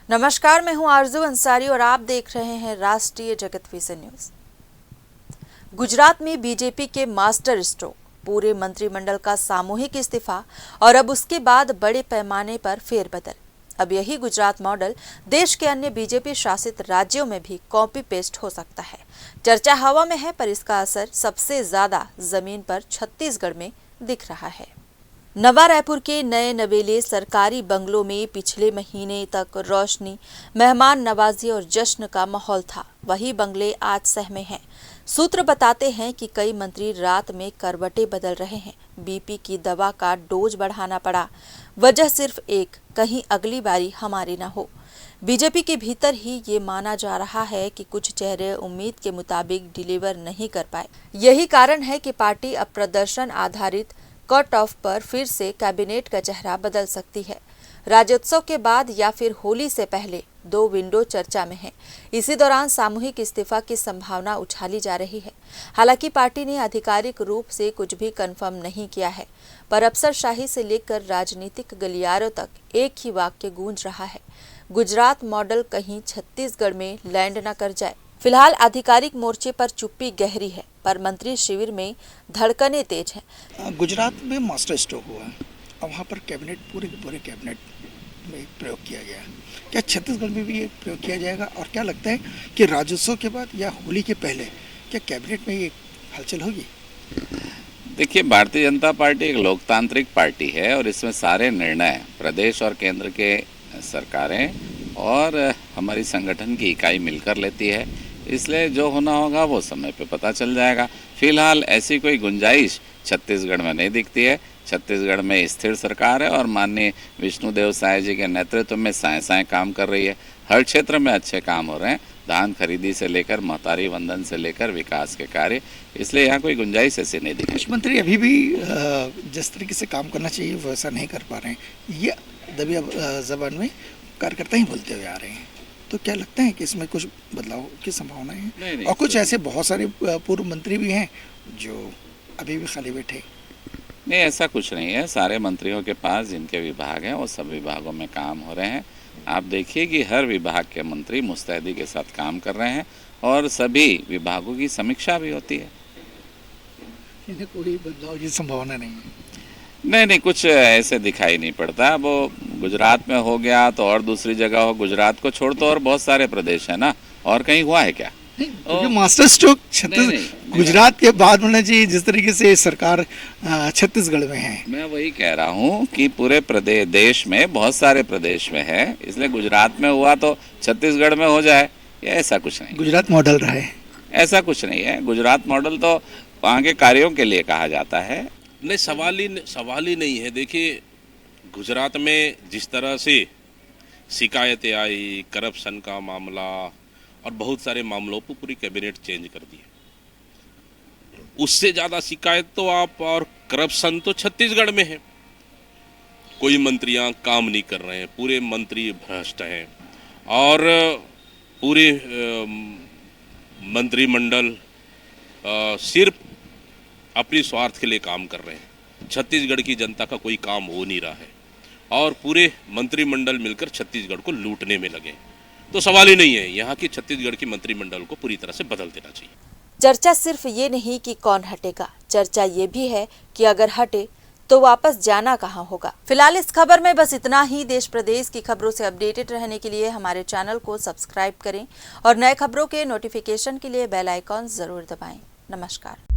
नमस्कार, मैं हूं आरजू अंसारी और आप देख रहे हैं राष्ट्रीय जगत विजन न्यूज। गुजरात में बीजेपी के मास्टर स्ट्रोक, पूरे मंत्रिमंडल का सामूहिक इस्तीफा और अब उसके बाद बड़े पैमाने पर फेरबदल। अब यही गुजरात मॉडल देश के अन्य बीजेपी शासित राज्यों में भी कॉपी पेस्ट हो सकता है। चर्चा हवा में है, पर इसका असर सबसे ज्यादा जमीन पर छत्तीसगढ़ में दिख रहा है। नवा रायपुर के नए नवेले सरकारी बंगलों में पिछले महीने तक रोशनी, मेहमान नवाजी और जश्न का माहौल था। वही बंगले आज सहमे हैं। सूत्र बताते हैं कि कई मंत्री रात में करवटें बदल रहे हैं। बीपी की दवा का डोज बढ़ाना पड़ा। वजह सिर्फ एक, कहीं अगली बारी हमारी ना हो। बीजेपी के भीतर ही ये माना जा रहा है कि कुछ चेहरे उम्मीद के मुताबिक डिलीवर नहीं कर पाए। यही कारण है कि पार्टी अब प्रदर्शन आधारित कट ऑफ पर फिर से कैबिनेट का चेहरा बदल सकती है। राज्योत्सव के बाद या फिर होली से पहले 2 विंडो चर्चा में हैं। इसी दौरान सामूहिक इस्तीफा की संभावना उछाली जा रही है। हालांकि पार्टी ने आधिकारिक रूप से कुछ भी कंफर्म नहीं किया है, पर अफसरशाही से लेकर राजनीतिक गलियारों तक एक ही वाक्य गूंज रहा है, गुजरात मॉडल कहीं छत्तीसगढ़ में लैंड न कर जाए। फिलहाल आधिकारिक मोर्चे पर चुप्पी गहरी है, पर मंत्री शिविर में धड़कनें तेज हैं। गुजरात में मास्टर स्ट्रोक हुआ है और वहाँ पर कैबिनेट पूरे कैबिनेट में प्रयोग किया गया। क्या छत्तीसगढ़ में भी ये प्रयोग किया जाएगा? और क्या लगता है कि राज्योत्सव के बाद या होली के पहले क्या कैबिनेट में ये हलचल होगी? देखिए, भारतीय जनता पार्टी एक लोकतांत्रिक पार्टी है और इसमें सारे निर्णय प्रदेश और केंद्र के सरकारें और हमारी संगठन की इकाई मिलकर लेती है। इसलिए जो होना होगा वो समय पे पता चल जाएगा। फिलहाल ऐसी कोई गुंजाइश छत्तीसगढ़ में नहीं दिखती है। छत्तीसगढ़ में स्थिर सरकार है और माननीय विष्णुदेव साय जी के नेतृत्व में साएं काम कर रही है। हर क्षेत्र में अच्छे काम हो रहे हैं, धान खरीदी से लेकर महतारी वंदन से लेकर विकास के कार्य। इसलिए यहाँ कोई गुंजाइश ऐसी नहीं दिखती। मुख्यमंत्री अभी भी जिस तरीके से काम करना चाहिए वैसा नहीं कर पा रहे हैं। ये दबिया जबान में कार्यकर्ता ही बोलते हुए आ रहे हैं। तो क्या लगता है कि इसमें कुछ बदलाव की संभावना है? नहीं, और कुछ ऐसे बहुत सारे पूर्व मंत्री भी हैं जो अभी भी खाली बैठे। नहीं, ऐसा कुछ नहीं है। सारे मंत्रियों के पास जिनके विभाग हैं वो सब विभागों में काम हो रहे हैं। आप देखिए कि हर विभाग के मंत्री मुस्तैदी के साथ काम कर रहे हैं और सभी विभागों की समीक्षा भी होती है। इन्हें कोई बदलाव की संभावना नहीं है? नहीं, कुछ ऐसे दिखाई नहीं पड़ता। वो गुजरात में हो गया तो और दूसरी जगह हो, गुजरात को छोड़ तो और बहुत सारे प्रदेश है ना, और कहीं हुआ है क्या? मास्टर स्ट्रोक गुजरात के बाद होना चाहिए जिस तरीके से सरकार छत्तीसगढ़ में है। मैं वही कह रहा हूँ कि पूरे प्रदेश देश में बहुत सारे प्रदेश में है, इसलिए गुजरात में हुआ तो छत्तीसगढ़ में हो जाए, ये ऐसा कुछ नहीं। गुजरात मॉडल रहा है, ऐसा कुछ नहीं है। गुजरात मॉडल तो वहाँ के कार्यों के लिए कहा जाता है। नहीं, सवाल ही नहीं है। देखिए, गुजरात में जिस तरह से शिकायतें आई, करप्शन का मामला और बहुत सारे मामलों पर पूरी कैबिनेट चेंज कर दी है। उससे ज़्यादा शिकायत तो आप और करप्शन तो छत्तीसगढ़ में है। कोई मंत्रियां काम नहीं कर रहे हैं, पूरे मंत्री भ्रष्ट हैं और पूरे मंत्रिमंडल सिर्फ अपनी स्वार्थ के लिए काम कर रहे हैं। छत्तीसगढ़ की जनता का कोई काम हो नहीं रहा है और पूरे मंत्रिमंडल मिलकर छत्तीसगढ़ को लूटने में लगे। तो सवाल ही नहीं है, यहाँ की छत्तीसगढ़ की मंत्रिमंडल को पूरी तरह से बदल देना चाहिए। चर्चा सिर्फ ये नहीं कि कौन हटेगा, चर्चा ये भी है कि अगर हटे तो वापस जाना कहाँ होगा। फिलहाल इस खबर में बस इतना ही। देश प्रदेश की खबरों से अपडेटेड रहने के लिए हमारे चैनल को सब्सक्राइब करें और नए खबरों के नोटिफिकेशन के लिए बेल आइकॉन जरूर दबाएं। नमस्कार।